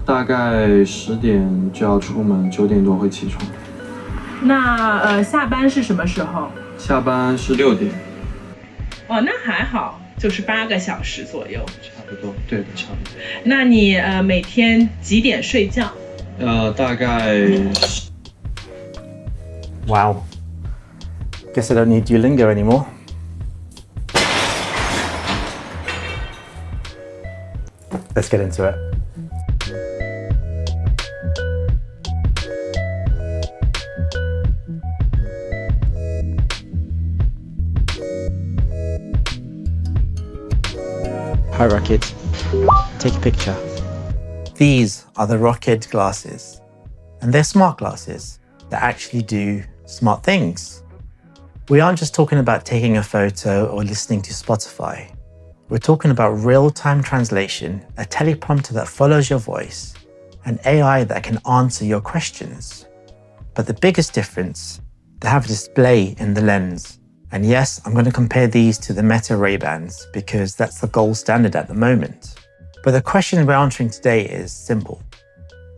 大概10点就要出门，9点多会起床。那下班是什么时候？下班是6点。哦，那还好，就是8个小时左右。差不多，对的，差不多。那你每天几点睡觉？大概。Wow. Guess I don't need Duolingo anymore. Let's get into it. Hi, Rokid. Take a picture. These are the Rokid glasses, and they're smart glasses that actually do smart things. We aren't just talking about taking a photo or listening to Spotify. We're talking about real-time translation, a teleprompter that follows your voice, an AI that can answer your questions. But the biggest difference, they have a display in the lens. And yes, I'm going to compare these to the Meta Ray-Bans because that's the gold standard at the moment. But the question we're answering today is simple.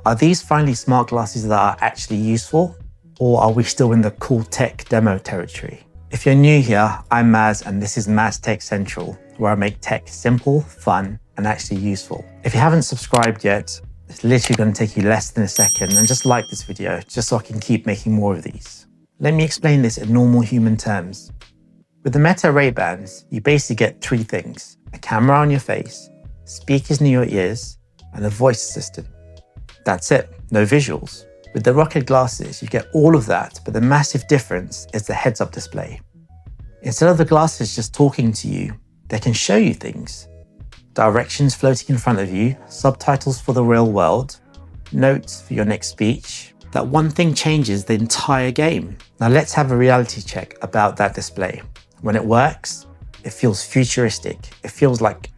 Are these finally smart glasses that are actually useful? Or are we still in the cool tech demo territory? If you're new here, I'm Maz and this is MazTechCentral, where I make tech simple, fun, and actually useful. If you haven't subscribed yet, it's literally going to take you less than a second, and just like this video, just so I can keep making more of these. Let me explain this in normal human terms. With the Meta Ray-Bans, you basically get 3 things: a camera on your face, speakers near your ears, and a voice assistant. That's it, no visuals. With the Rokid glasses, you get all of that, but the massive difference is the heads-up display. Instead of the glasses just talking to you, they can show you things. Directions floating in front of you, subtitles for the real world, notes for your next speech. That one thing changes the entire game. Now let's have a reality check about that display. When it works, it feels futuristic. It feels like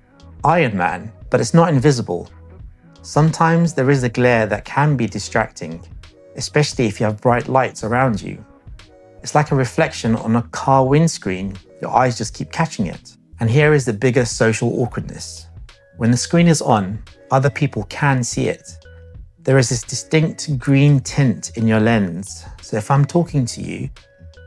Iron Man, but it's not invisible. Sometimes there is a glare that can be distracting, especially if you have bright lights around you. It's like a reflection on a car windscreen. Your eyes just keep catching it. And here is the biggest social awkwardness. When the screen is on, other people can see it. There is this distinct green tint in your lens. So if I'm talking to you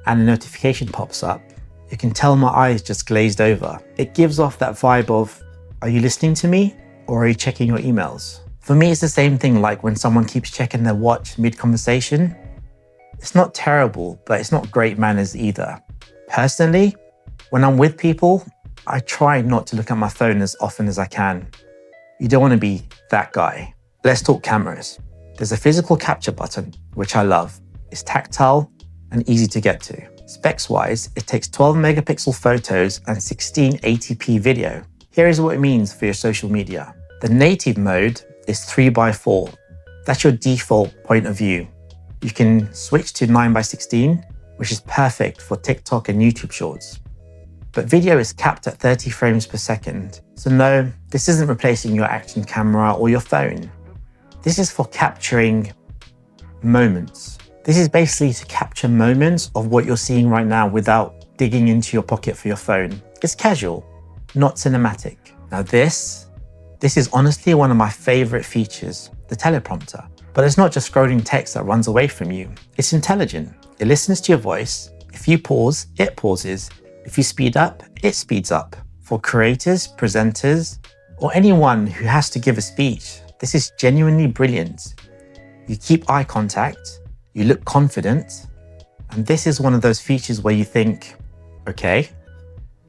and a notification pops up, you can tell my eyes just glazed over. It gives off that vibe of, are you listening to me or are you checking your emails? For me, it's the same thing like when someone keeps checking their watch mid-conversation. It's not terrible, but it's not great manners either. Personally, when I'm with people, I try not to look at my phone as often as I can. You don't want to be that guy. Let's talk cameras. There's a physical capture button, which I love. It's tactile and easy to get to. Specs-wise, it takes 12 megapixel photos and 1680p video. Here is what it means for your social media. The native mode is 3x4. That's your default point of view. You can switch to 9x16, which is perfect for TikTok and YouTube shorts. But video is capped at 30 frames per second. So no, this isn't replacing your action camera or your phone. This is for capturing moments. This is basically to capture moments of what you're seeing right now without digging into your pocket for your phone. It's casual, not cinematic. Now this is honestly one of my favorite features, the teleprompter. But it's not just scrolling text that runs away from you. It's intelligent. It listens to your voice. If you pause, it pauses. If you speed up, it speeds up. For creators, presenters, or anyone who has to give a speech, this is genuinely brilliant. You keep eye contact, you look confident, and this is one of those features where you think, okay,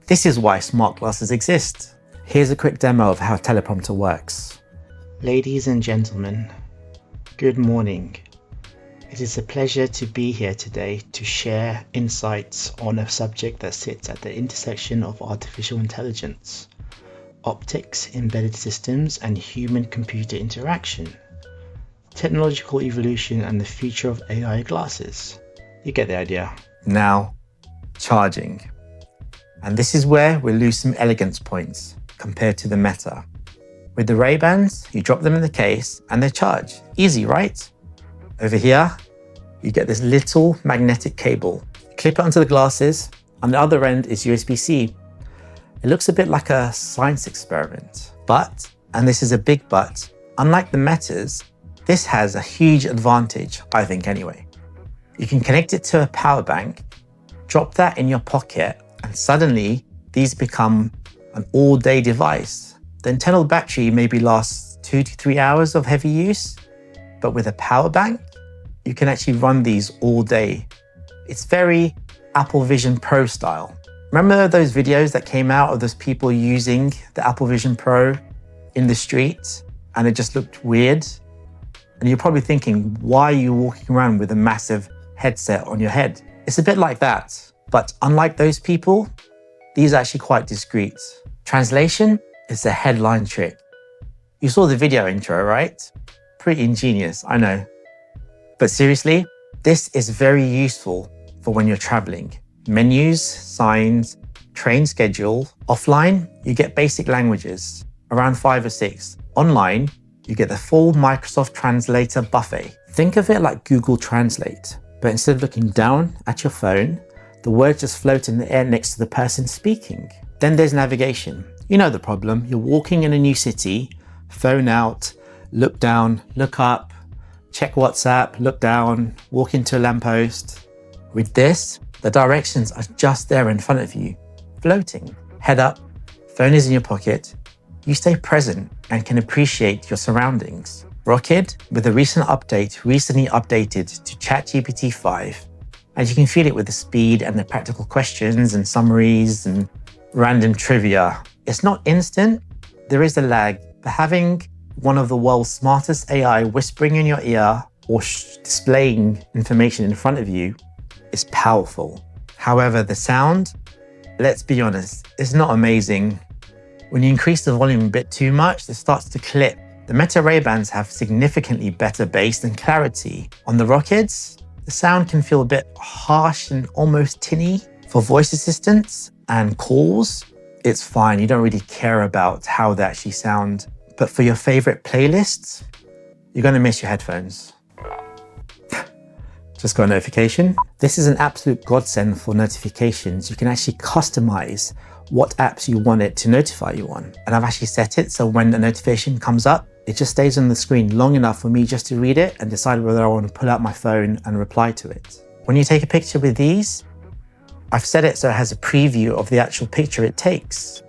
this is why smart glasses exist. Here's a quick demo of how teleprompter works. Ladies and gentlemen, good morning. It is a pleasure to be here today to share insights on a subject that sits at the intersection of artificial intelligence, optics, embedded systems, and human-computer interaction, technological evolution, and the future of AI glasses. You get the idea. Now, charging. And this is where we lose some elegance points compared to the Meta. With the Ray-Bans, you drop them in the case and they charge. Easy, right? Over here, you get this little magnetic cable. Clip it onto the glasses. On the other end is USB-C. It looks a bit like a science experiment. But, and this is a big but, Unlike the Metas, this has a huge advantage, I think anyway. You can connect it to a power bank, drop that in your pocket, and suddenly these become an all-day device. The internal battery maybe lasts 2 to 3 hours of heavy use, but with a power bank, you can actually run these all day. It's very Apple Vision Pro style. Remember those videos that came out of those people using the Apple Vision Pro in the street and it just looked weird? And you're probably thinking, why are you walking around with a massive headset on your head? It's a bit like that, but unlike those people, these are actually quite discreet. Translation is a headline trick. You saw the video intro, right? Pretty ingenious, I know. But seriously, this is very useful for when you're traveling. Menus, signs, train schedule. Offline, you get basic languages, around 5 or 6. Online, you get the full Microsoft Translator buffet. Think of it like Google Translate, but instead of looking down at your phone, the words just float in the air next to the person speaking. Then there's navigation. You know the problem. You're walking in a new city, phone out, look down, look up, check WhatsApp, look down, walk into a lamppost. With this, the directions are just there in front of you, floating. Head up, phone is in your pocket. You stay present and can appreciate your surroundings. Rokid, with a recent update, recently updated to ChatGPT 5, and you can feel it with the speed and the practical questions and summaries and random trivia. It's not instant, there is a lag, but having one of the world's smartest AI whispering in your ear or displaying information in front of you is powerful. However, the sound, let's be honest, is not amazing. When you increase the volume a bit too much, it starts to clip. The Meta Ray-Bans have significantly better bass and clarity. On the Rokids, the sound can feel a bit harsh and almost tinny. For voice assistants and calls, it's fine. You don't really care about how they actually sound. But for your favorite playlists, you're going to miss your headphones. Just got a notification. This is an absolute godsend for notifications. You can actually customize what apps you want it to notify you on. And I've actually set it so when a notification comes up, it just stays on the screen long enough for me just to read it and decide whether I want to pull out my phone and reply to it. When you take a picture with these, I've set it so it has a preview of the actual picture it takes.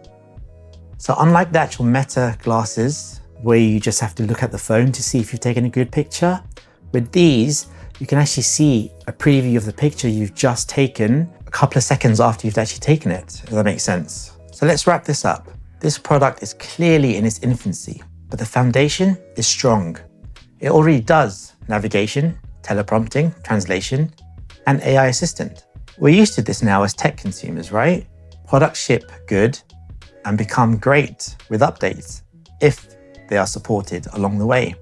So unlike the actual Meta glasses, where you just have to look at the phone to see if you've taken a good picture, with these, you can actually see a preview of the picture you've just taken a couple of seconds after you've actually taken it, if that makes sense. So let's wrap this up. This product is clearly in its infancy, but the foundation is strong. It already does navigation, teleprompting, translation, and AI assistant. We're used to this now as tech consumers, right? Products ship good and become great with updates if they are supported along the way.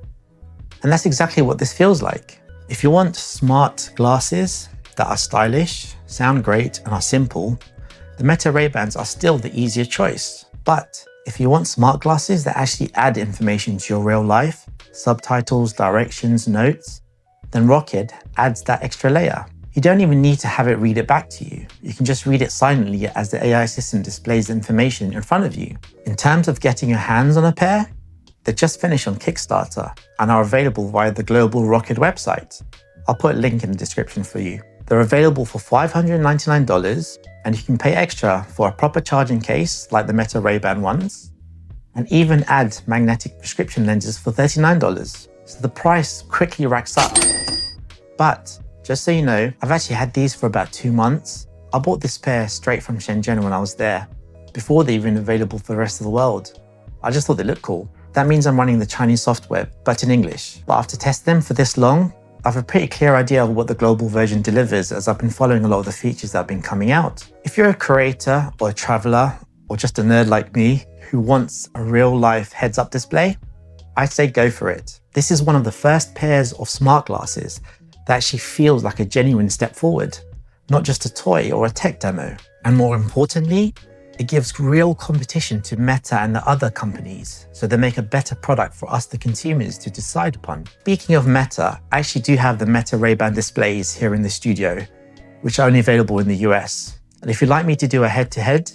And that's exactly what this feels like. If you want smart glasses that are stylish, sound great, and are simple, the Meta Ray-Bans are still the easier choice. But if you want smart glasses that actually add information to your real life, subtitles, directions, notes, then Rokid adds that extra layer. You don't even need to have it read it back to you. You can just read it silently as the AI assistant displays the information in front of you. In terms of getting your hands on a pair, they just finished on Kickstarter and are available via the global Rokid website. I'll put a link in the description for you. They're available for $599 and you can pay extra for a proper charging case like the Meta Ray-Ban ones and even add magnetic prescription lenses for $39. So the price quickly racks up. But just so you know, I've actually had these for about 2 months. I bought this pair straight from Shenzhen when I was there, before they're even available for the rest of the world. I just thought they looked cool. That means I'm running the Chinese software, but in English. But after testing them for this long, I have a pretty clear idea of what the global version delivers as I've been following a lot of the features that have been coming out. If you're a creator or a traveler or just a nerd like me who wants a real life heads-up display, I'd say go for it. This is one of the first pairs of smart glasses that actually feels like a genuine step forward, not just a toy or a tech demo. And more importantly, it gives real competition to Meta and the other companies, so they make a better product for us, the consumers, to decide upon. Speaking of Meta, I actually do have the Meta Ray-Ban displays here in the studio, which are only available in the US. And if you'd like me to do a head-to-head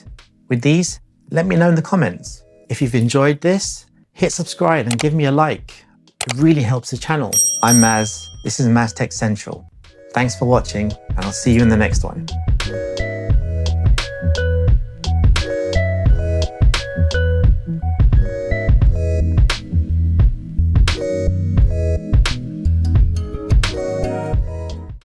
with these, let me know in the comments. If you've enjoyed this, hit subscribe and give me a like. It really helps the channel. I'm Maz. This is MazTechCentral. Thanks for watching, and I'll see you in the next one.